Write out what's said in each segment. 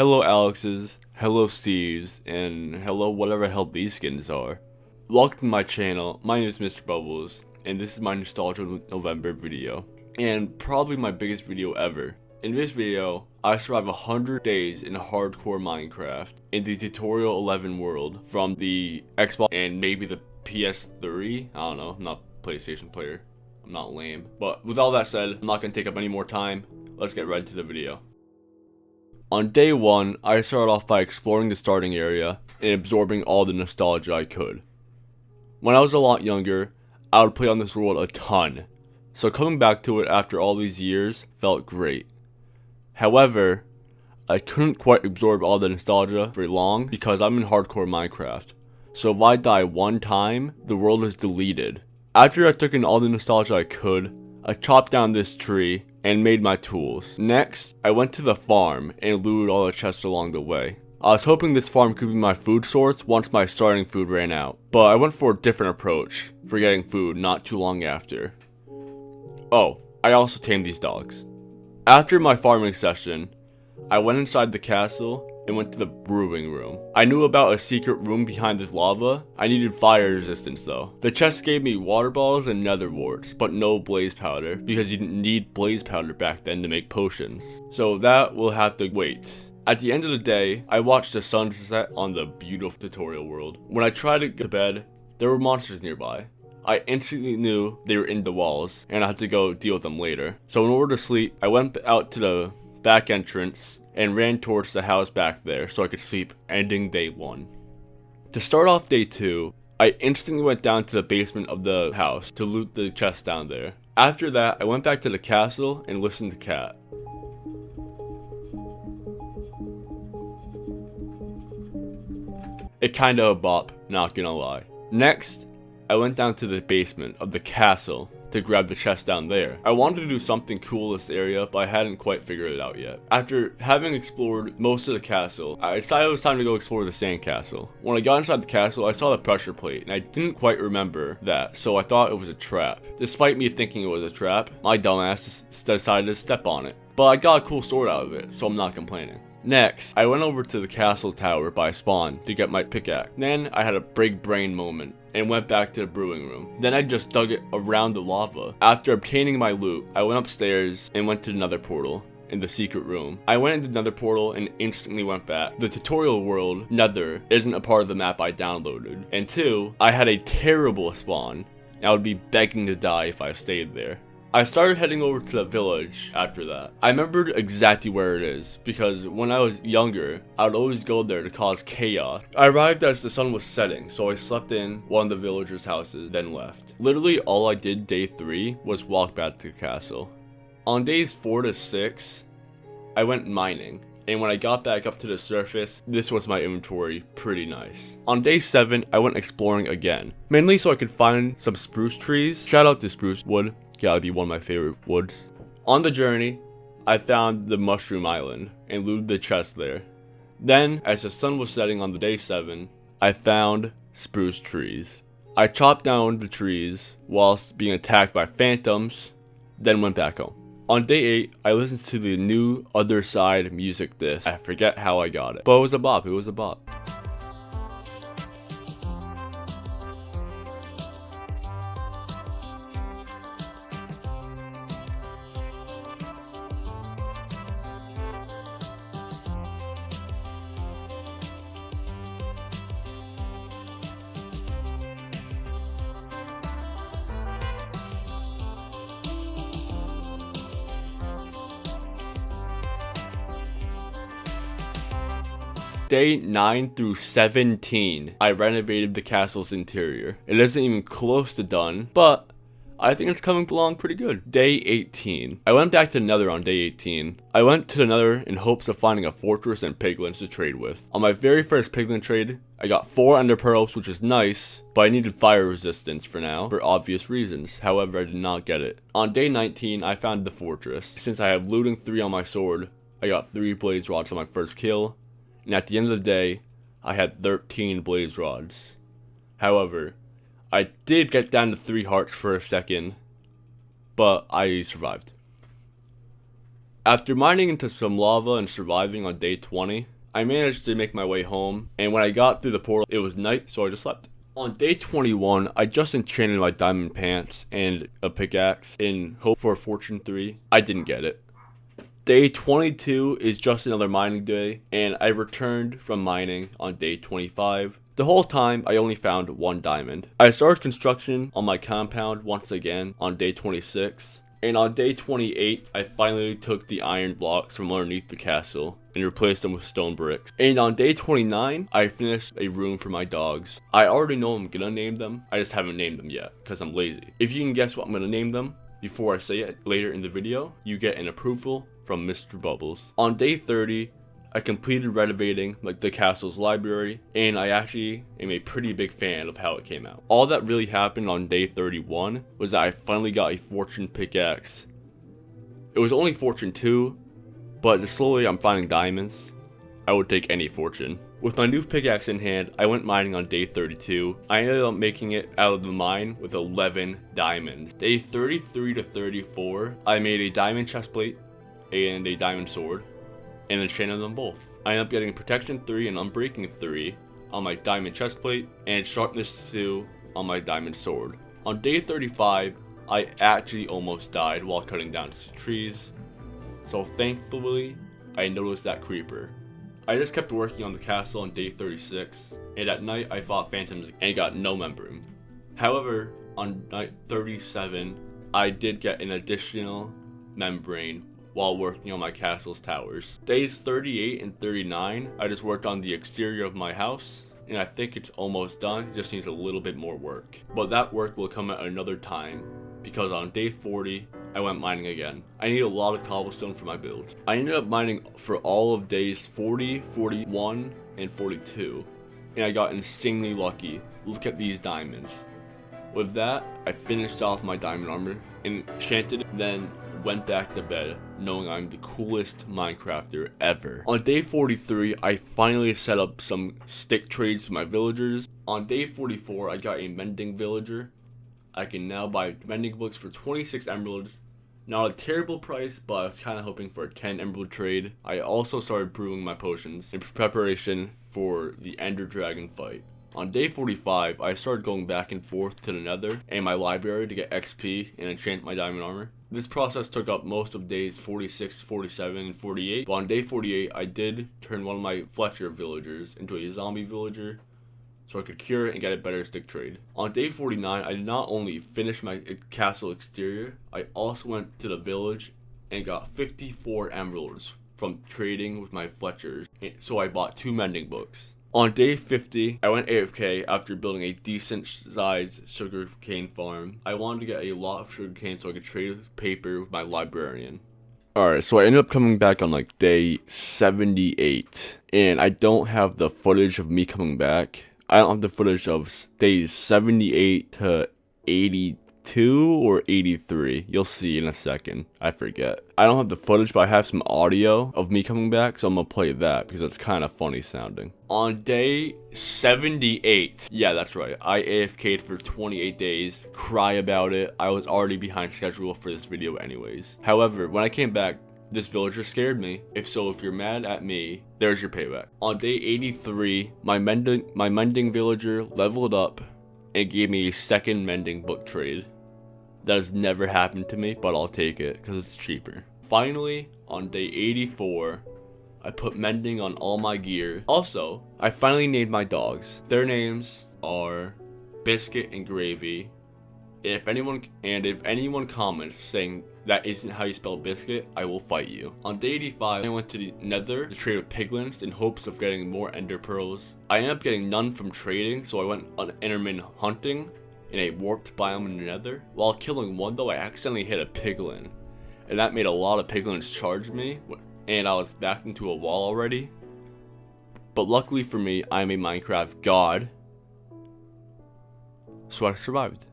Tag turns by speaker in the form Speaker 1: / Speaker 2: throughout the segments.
Speaker 1: hello Alex's, hello Steve's, and hello whatever hell these skins are. Welcome to my channel. My name is Mr. Bubbles, and this is my Nostalgia November video, and probably my biggest video ever. In this video, I survived 100 days in hardcore Minecraft in the Tutorial 11 world from the Xbox and maybe the PS3. I don't know, I'm not a PlayStation player. I'm not lame. But with all that said, I'm not going to take up any more time. Let's get right into the video. On day 1, I started off by exploring the starting area and absorbing all the nostalgia I could. When I was a lot younger, I would play on this world a ton, so coming back to it after all these years felt great. However, I couldn't quite absorb all the nostalgia for long because I'm in hardcore Minecraft, so if I die one time, the world is deleted. After I took in all the nostalgia I could, I chopped down this tree and made my tools. Next, I went to the farm and looted all the chests along the way. I was hoping this farm could be my food source once my starting food ran out, but I went for a different approach for getting food not too long after. Oh, I also tamed these dogs. After my farming session, I went inside the castle and went to the brewing room. I knew about a secret room behind this lava. I needed fire resistance though. The chest gave me water balls and nether warts, but no blaze powder because you didn't need blaze powder back then to make potions. So that will have to wait. At the end of the day, I watched the sun set on the beautiful tutorial world. When I tried to get to bed, there were monsters nearby. I instantly knew they were in the walls and I had to go deal with them later. So in order to sleep, I went out to the back entrance and ran towards the house back there so I could sleep, ending day 1. To start off day 2, I instantly went down to the basement of the house to loot the chest down there. After that, I went back to the castle and listened to Cat. It kinda a bop, not gonna lie. Next, I went down to the basement of the castle to grab the chest down there. I wanted to do something cool in this area, but I hadn't quite figured it out yet. After having explored most of the castle, I decided it was time to go explore the sand castle. When I got inside the castle, I saw the pressure plate, and I didn't quite remember that, so I thought it was a trap. Despite me thinking it was a trap, my dumbass decided to step on it. But I got a cool sword out of it, so I'm not complaining. Next, I went over to the castle tower by spawn to get my pickaxe. Then I had a big brain moment and went back to the brewing room. Then I just dug it around the lava. After obtaining my loot, I went upstairs and went to another portal in the secret room. I went into another portal and instantly went back. The tutorial world, Nether, isn't a part of the map I downloaded. And 2, I had a terrible spawn, and I would be begging to die if I stayed there. I started heading over to the village after that. I remembered exactly where it is because when I was younger, I would always go there to cause chaos. I arrived as the sun was setting, so I slept in one of the villagers' houses, then left. Literally all I did day 3 was walk back to the castle. On days 4 to 6, I went mining. And when I got back up to the surface, this was my inventory, pretty nice. On day 7, I went exploring again, mainly so I could find some spruce trees. Shout out to spruce wood. Gotta be one of my favorite woods. On the journey, I found the mushroom island and looted the chest there. Then, as the sun was setting on the day 7, I found spruce trees. I chopped down the trees whilst being attacked by phantoms, then went back home. On day 8, I listened to the new Other Side music disc. I forget how I got it, but it was a bop, it was a bop. Day 9 through 17, I renovated the castle's interior. It isn't even close to done, but I think it's coming along pretty good. Day 18. I went back to the Nether on day 18. I went to the Nether in hopes of finding a fortress and piglins to trade with. On my very first piglin trade, I got 4 ender pearls, which is nice, but I needed fire resistance for now, for obvious reasons. However, I did not get it. On day 19, I found the fortress. Since I have looting 3 on my sword, I got 3 blaze rods on my first kill. And at the end of the day, I had 13 blaze rods. However, I did get down to 3 hearts for a second, but I survived. After mining into some lava and surviving on day 20, I managed to make my way home, and when I got through the portal, it was night, so I just slept. On day 21, I just enchanted my diamond pants and a pickaxe in hope for a fortune 3. I didn't get it. Day 22 is just another mining day, and I returned from mining on day 25. The whole time, I only found 1 diamond. I started construction on my compound once again on day 26, and on day 28, I finally took the iron blocks from underneath the castle and replaced them with stone bricks. And on day 29, I finished a room for my dogs. I already know I'm gonna name them, I just haven't named them yet, because I'm lazy. If you can guess what I'm gonna name them before I say it later in the video, you get an approval from Mr. Bubbles. On day 30, I completed renovating the castle's library, and I actually am a pretty big fan of how it came out. All that really happened on day 31 was that I finally got a fortune pickaxe. It was only fortune 2, but slowly I'm finding diamonds. I would take any fortune. With my new pickaxe in hand, I went mining on day 32. I ended up making it out of the mine with 11 diamonds. Day 33 to 34, I made a diamond chestplate and a diamond sword, and enchanted them both. I ended up getting protection 3 and unbreaking 3 on my diamond chestplate, and sharpness 2 on my diamond sword. On day 35, I actually almost died while cutting down trees, so thankfully, I noticed that creeper. I just kept working on the castle on day 36, and at night I fought phantoms and got no membrane. However, on night 37, I did get an additional membrane while working on my castle's towers. Days 38 and 39, I just worked on the exterior of my house, and I think it's almost done, it just needs a little bit more work. But that work will come at another time, because on day 40, I went mining again. I need a lot of cobblestone for my build. I ended up mining for all of days 40, 41, and 42, and I got insanely lucky. Look at these diamonds. With that, I finished off my diamond armor, enchanted, then went back to bed, knowing I'm the coolest Minecrafter ever. On day 43, I finally set up some stick trades for my villagers. On day 44, I got a mending villager. I can now buy mending books for 26 emeralds. Not a terrible price, but I was kind of hoping for a 10 emerald trade. I also started brewing my potions in preparation for the Ender Dragon fight. On day 45, I started going back and forth to the Nether and my library to get XP and enchant my diamond armor. This process took up most of days 46, 47, and 48, but on day 48, I did turn one of my Fletcher villagers into a zombie villager so I could cure it and get a better stick trade. On day 49, I did not only finish my castle exterior, I also went to the village and got 54 emeralds from trading with my Fletchers, so I bought 2 mending books. On day 50, I went AFK after building a decent sized sugarcane farm. I wanted to get a lot of sugarcane so I could trade paper with my librarian. Alright, so I ended up coming back on day 78, and I don't have the footage of me coming back. I don't have the footage of days 78 to 82 or 83. You'll see in a second. I forget. I don't have the footage, but I have some audio of me coming back, so I'm gonna play that because it's kind of funny sounding. On day 78, yeah, that's right, I AFK'd for 28 days. Cry about it. I was already behind schedule for this video anyways. However, when I came back, this villager scared me. If you're mad at me, there's your payback. On day 83, my mending villager leveled up and gave me a second mending book trade. That has never happened to me, but I'll take it because it's cheaper. Finally, on day 84, I put mending on all my gear. Also, I finally named my dogs. Their names are Biscuit and Gravy. If anyone comments saying that isn't how you spell biscuit, I will fight you. On day 85, I went to the Nether to trade with piglins in hopes of getting more ender pearls. I ended up getting none from trading, so I went on Enderman hunting in a warped biome in the Nether. While killing one though, I accidentally hit a piglin, and that made a lot of piglins charge me, and I was backed into a wall already. But luckily for me, I'm a Minecraft god, so I survived.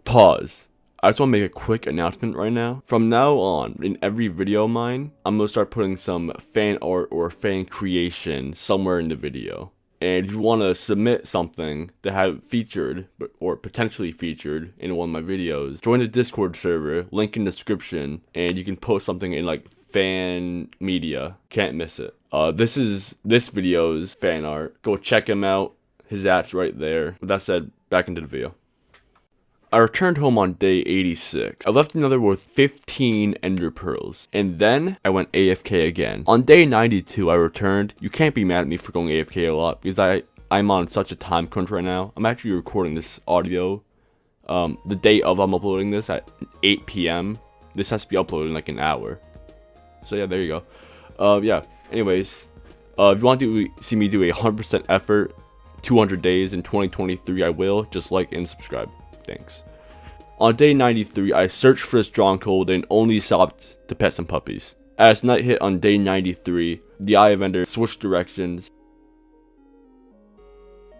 Speaker 1: Pause. I just want to make a quick announcement right now. From now on, in every video of mine, I'm going to start putting some fan art or fan creation somewhere in the video. And if you want to submit something to have it featured or potentially featured in one of my videos, join the Discord server, link in the description, and you can post something in like fan media. Can't miss it. This video's fan art. Go check him out. His art's right there. With that said, back into the video. I returned home on day 86. I left another with 15 ender pearls, and then I went AFK again. On day 92, I returned. You can't be mad at me for going AFK a lot, because I'm on such a time crunch right now. I'm actually recording this audio the day of I'm uploading this at 8 p.m. This has to be uploaded in like an hour. So yeah, there you go. Yeah, anyways, if you want to see me do a 100% effort, 200 days in 2023, I will. Just like and subscribe. Thanks. On day 93, I searched for a stronghold and only stopped to pet some puppies. As night hit on day 93, the Eye of Ender switched directions.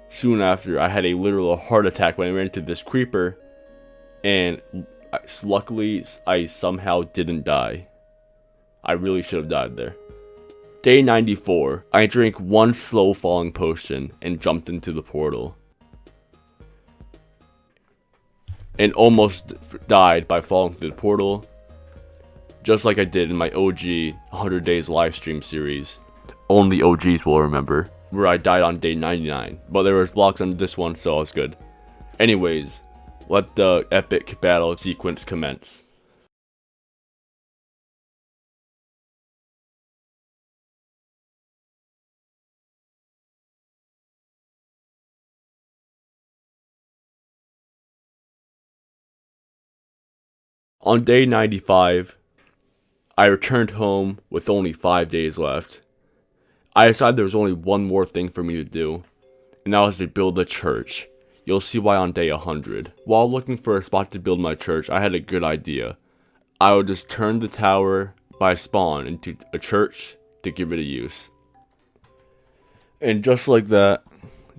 Speaker 1: Soon after, I had a literal heart attack when I ran into this creeper, and luckily, I somehow didn't die. I really should have died there. Day 94, I drank one slow falling potion and jumped into the portal. And almost died by falling through the portal, just like I did in my OG 100 Days livestream series. Only OGs will remember, where I died on day 99. But there was blocks on this one, so I was good. Anyways, let the epic battle sequence commence. On day 95, I returned home with only 5 days left. I decided there was only one more thing for me to do, and that was to build a church. You'll see why on day 100. While looking for a spot to build my church, I had a good idea. I would just turn the tower by spawn into a church to give it a use. And just like that,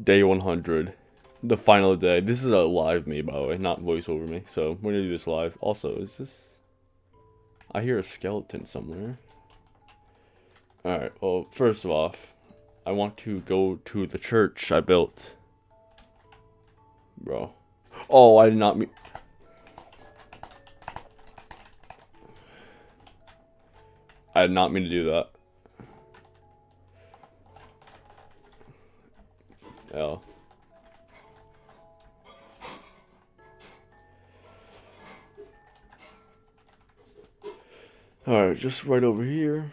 Speaker 1: day 100, the final day. This is a live me, by the way, not voice over me. So we're gonna do this live. Also, is this? I hear a skeleton somewhere. Alright, well, first off, I want to go to the church I built. Bro. Oh, I did not mean. I did not mean to do that. Oh. Alright, just right over here.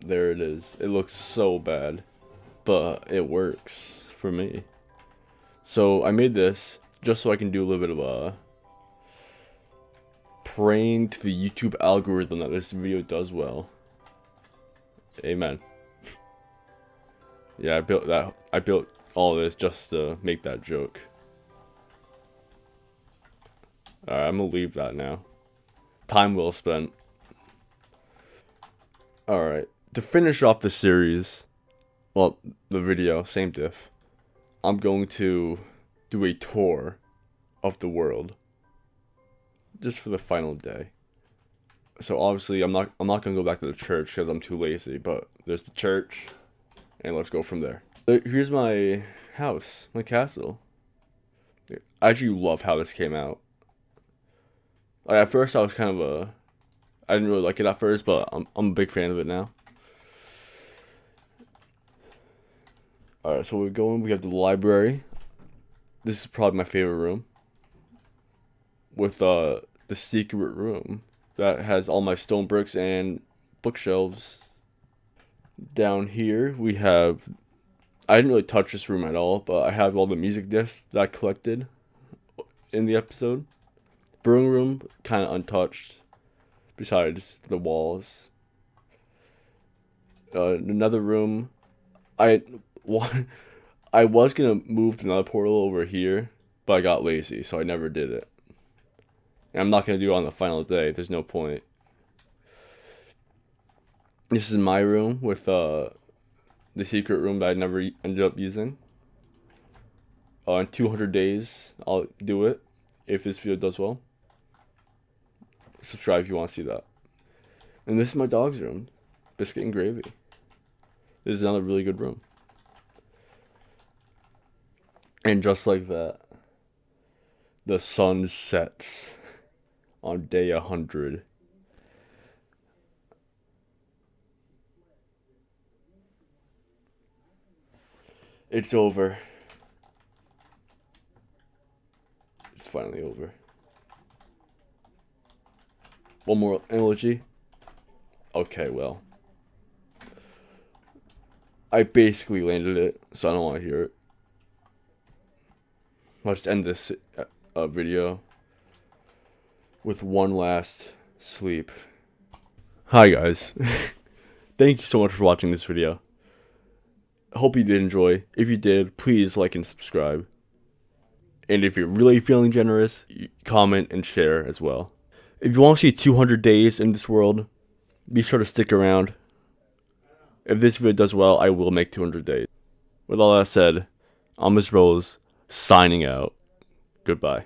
Speaker 1: There it is. It looks so bad, but it works for me. So I made this just so I can do a little bit of praying to the YouTube algorithm that this video does well. Amen. Yeah, I built that. I built all this just to make that joke. Alright, I'm gonna leave that now. Time well spent. Alright, to finish off the series, well, the video, same diff, I'm going to do a tour of the world. Just for the final day. So obviously I'm not gonna go back to the church because I'm too lazy, but there's the church, and let's go from there. Here's my house, my castle. I actually love how this came out. Like, at first I was kind of I didn't really like it at first, but I'm a big fan of it now. Alright, so we're going, we have the library. This is probably my favorite room. With the secret room that has all my stone bricks and bookshelves. Down here we have, I didn't really touch this room at all, but I have all the music discs that I collected in the episode. Brewing room, kind of untouched, besides the walls. Another room, I was gonna move to another portal over here, but I got lazy, so I never did it. And I'm not gonna do it on the final day. There's no point. This is my room with the secret room that I never ended up using. In 200 days, I'll do it if this video does well. Subscribe if you want to see that. And this is my dog's room. biscuit and gravy. This is another really good room. And just like that, the sun sets on day 100. It's over. It's finally over. One more analogy. Okay, well. I basically landed it, so I don't want to hear it. I'll just end this video with one last sleep. Hi guys. Thank you so much for watching this video. I hope you did enjoy. If you did, please like and subscribe. And if you're really feeling generous, comment and share as well. If you want to see 200 days in this world, be sure to stick around. If this video does well, I will make 200 days. With all that said, I'm Ms. Rose, signing out. Goodbye.